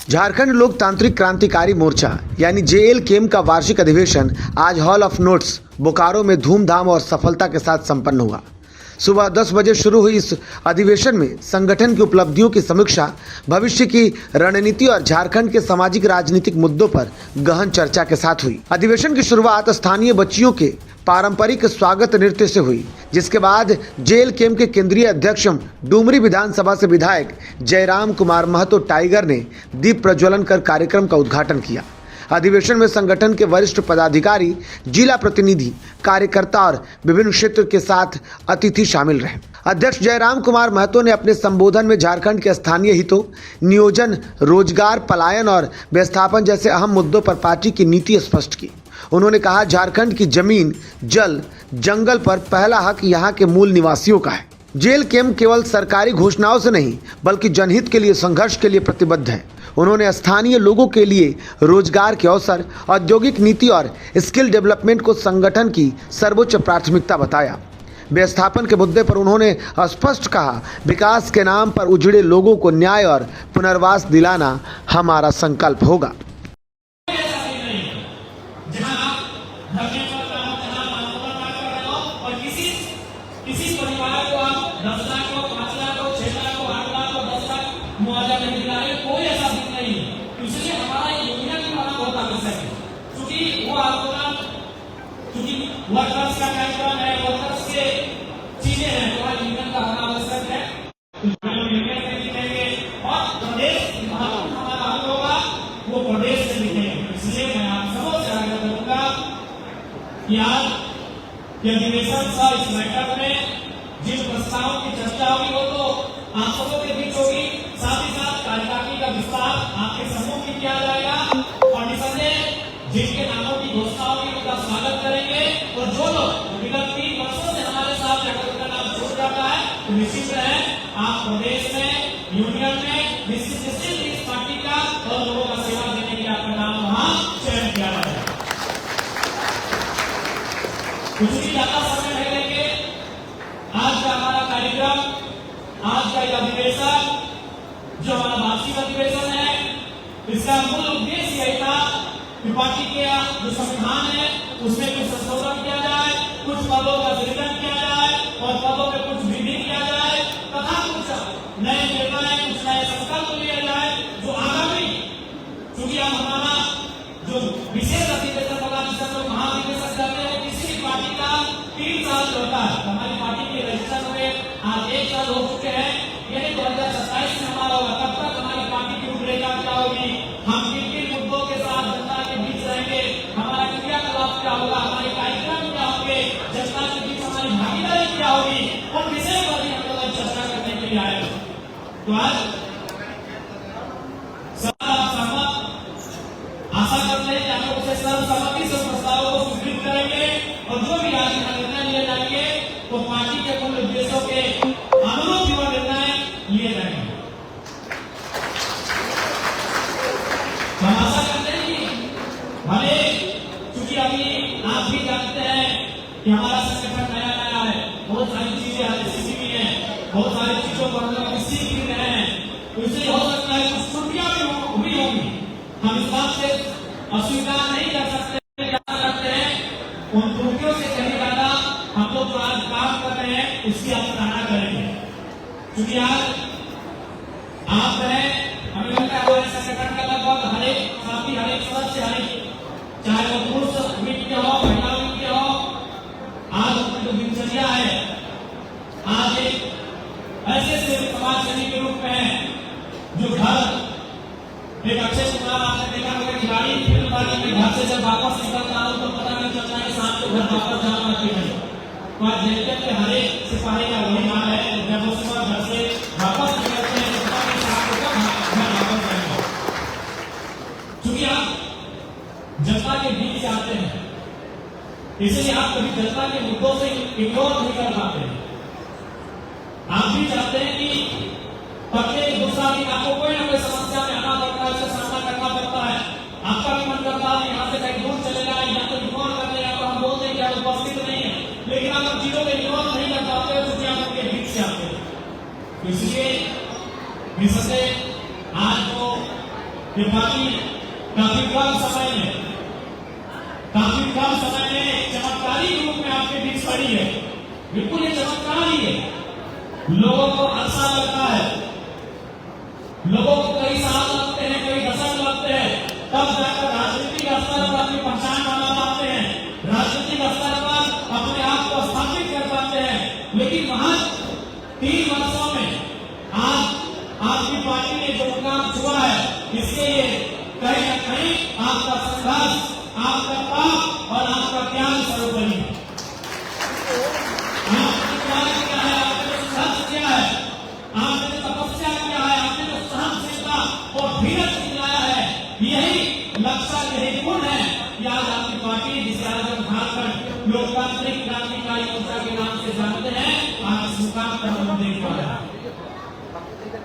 झारखंड लोकतांत्रिक क्रांतिकारी मोर्चा यानी JLKM का वार्षिक अधिवेशन आज हॉल ऑफ नोट्स बोकारो में धूमधाम और सफलता के साथ संपन्न हुआ। सुबह 10 बजे शुरू हुई इस अधिवेशन में संगठन की उपलब्धियों की समीक्षा, भविष्य की रणनीति और झारखंड के सामाजिक राजनीतिक मुद्दों पर गहन चर्चा के साथ हुई। अधिवेशन की शुरुआत स्थानीय बच्चियों के पारंपरिक स्वागत नृत्य से हुई, जिसके बाद JLKM के केंद्रीय अध्यक्ष डुमरी विधानसभा से विधायक जयराम कुमार महतो टाइगर ने दीप प्रज्वलन कर कार्यक्रम का उद्घाटन किया। अधिवेशन में संगठन के वरिष्ठ पदाधिकारी, जिला प्रतिनिधि, कार्यकर्ता और विभिन्न क्षेत्र के साथ अतिथि शामिल रहे। अध्यक्ष जयराम कुमार महतो ने अपने संबोधन में झारखंड के स्थानीय हितों, नियोजन, रोजगार, पलायन और विस्थापन जैसे अहम मुद्दों पर पार्टी की नीति स्पष्ट की। उन्होंने कहा, झारखंड की जमीन, जल, जंगल पर पहला हक यहाँ के मूल निवासियों का है। JLKM केवल सरकारी घोषणाओं से नहीं बल्कि जनहित के लिए संघर्ष के लिए प्रतिबद्ध है। उन्होंने स्थानीय लोगों के लिए रोजगार के अवसर, औद्योगिक नीति और स्किल डेवलपमेंट को संगठन की सर्वोच्च प्राथमिकता बताया। विस्थापन के मुद्दे पर उन्होंने स्पष्ट कहा, विकास के नाम पर उजड़े लोगों को न्याय और पुनर्वास दिलाना हमारा संकल्प होगा। किसी परिवार को आप 10 लाख को, 5 लाख को, 6 लाख को, 8 लाख को, 10 लाख मुआवजा नहीं दिला रहे, कोई ऐसा दिख नहीं है। इसलिए हमारा यूनियन भी हमारा बहुत आवश्यक है, क्योंकि वो आंदोलन, क्योंकि वर्कर्स का कार्यक्रम है, वर्कर्स के चीजें हैं, तो यूनियन का होना आवश्यक है। यूनियन में दिखेंगे और प्रदेश हमारा हल होगा, वो प्रदेश से दिखेंगे। इसलिए मैं आप सबसे आग्रह करूंगा कि आज अधिवेशन सा इस बैठक में जिन प्रस्तावों की चर्चा होगी वो तो आप सबों के बीच होगी, साथ ही साथ कार्यकारिणी का विस्तार आपके समूह में किया जाएगा और निसंदेह जिनके नामों की घोषणा होगी उनका स्वागत करेंगे। और जो लोग विगत 3 वर्षों से हमारे साथ उनका नाम छूट जाता है तो निश्चित रहे आप प्रदेश में, यूनियन में निश्चित इस पार्टी का और लोगों का सेवा देने के आपका नाम वहां चयन किया जाएगा। कुछ भी ज्यादा समय नहीं लेंगे, आज का हमारा कार्यक्रम, आज का यह अधिवेशन जो हमारा वार्षिक अधिवेशन है, इसका मूल उद्देश्य यही था कि पार्टी के जो संविधान है उसमें कुछ संशोधन किया जाए, कुछ पदों का सृजन किया जाए और पदों में कुछ वृद्धि किया जाए तथा कुछ नए निर्णय, कुछ नए संकल्प लिया जाए जो आगामी, क्योंकि अब हमारा जो विशेष अधिवेशन होगा जिसे लोग महाधिवेशन कहते हैं, किसी भी पार्टी का 3 साल होता है। हमारी पार्टी के रजिस्टर में आज 1 साल हो चुके हैं, यानी 2027 में हमारा होगा। तब तक हमारी पार्टी की रूपरेखा क्या होगी, हम किन किन मुद्दों के साथ जनता के बीच रहेंगे, हमारा क्रियाकलाप क्या होगा, हमारे कार्यक्रम क्या होंगे, जनता के बीच हमारी भागीदारी क्या होगी, उन विषय पर भी हम लोग चर्चा करने के लिए आए। तो आज आशा करते हैं कि आप लोग से सर्वसम्मति से प्रस्तावों को स्वीकृत करेंगे और जो भी आज निर्णय लिए जाएंगे वो पार्टी के मूल उद्देश्यों के अनुरूप युवा निर्णय लिए जाएंगे। हम आशा करते हैं कि भले, क्योंकि अभी आप भी जानते हैं कि हमारा संगठन नया है, बहुत सारी चीजें हमें सीखी है, बहुत सारी चीजों को हम लोग सीख भी रहे हैं, तो इसलिए हो सकता है कुछ त्रुटियां भी होंगी। हम इस बात से अस्वीकार नहीं कर सकते, क्या करते हैं उन त्रुटियों से कहीं ज्यादा हम लोग जो आज काम कर रहे हैं उसकी हम सराहना करेंगे, क्योंकि आज आप हैं, हमें लगता है हमारे संगठन का लगभग हर एक साथी, हर एक सदस्य, चाहे वो पुरुष मीट के हो, महिला मीट के हो, आज अपनी जो दिनचर्या है, आज एक ऐसे समाज सेवी के रूप में है जो घर, एक अक्षय कुमार आपने देखा होगा कि गाड़ी फिल्म वाली में घर से जब वापस निकलता हूं तो पता नहीं चलता है शाम को घर वापस जाना कि नहीं। तो आज जेल के हर एक सिपाही का वही हाल है, जब वो सुबह घर से वापस निकलते हैं तो पता नहीं शाम को कब घर वापस जाएंगे, क्योंकि आप जनता के बीच से आते हैं, इसलिए आप कभी जनता के मुद्दों से इग्नोर नहीं कर पाते। आप भी चाहते हैं कि प्रत्येक दूसरा दिन आपको कोई ना कोई समस्या में आना पड़ता है, उसका सामना करना पड़ता है। आपका भी मन करता है यहाँ से कहीं दूर चले जाए, या तो इग्नोर कर ले, या तो हम बोलते हैं कि आप उपस्थित नहीं है, लेकिन आप चीजों को इग्नोर नहीं कर पाते, क्योंकि आप उनके बीच से आते हैं। इसलिए निसंदेह आज जो ये पार्टी काफी कम समय में एक चमत्कारी रूप में आपके बीच पड़ी है। बिल्कुल ये चमत्कार ही है। लोगों को अरसा लगता है, लोगों को कई साल लगते हैं, कई दशक लगते हैं, तब जाकर राजनीतिक स्तर पर अपनी पहचान बना पाते हैं, राजनीतिक स्तर पर अपने आप को स्थापित कर पाते हैं। लेकिन महज 3 वर्षों में आज आपकी पार्टी ने जो मुकाम छुआ है, इसके लिए कहीं न कहीं आपका संघर्ष, आपका पाप और आपका त्याग सर्वोपरि है। आपने त्याग किया है, आपने संघर्ष किया है, आपने तपस्या किया है, आपने जो सहनशीलता और धीरज दिलाया है, यही लक्ष्य, यही गुण है कि आज आपकी पार्टी, जिसे आज हम झारखंड लोकतांत्रिक क्रांतिकारी मोर्चा के नाम से जानते हैं, आज इस मुकाम पर हम देख पा रहे हैं।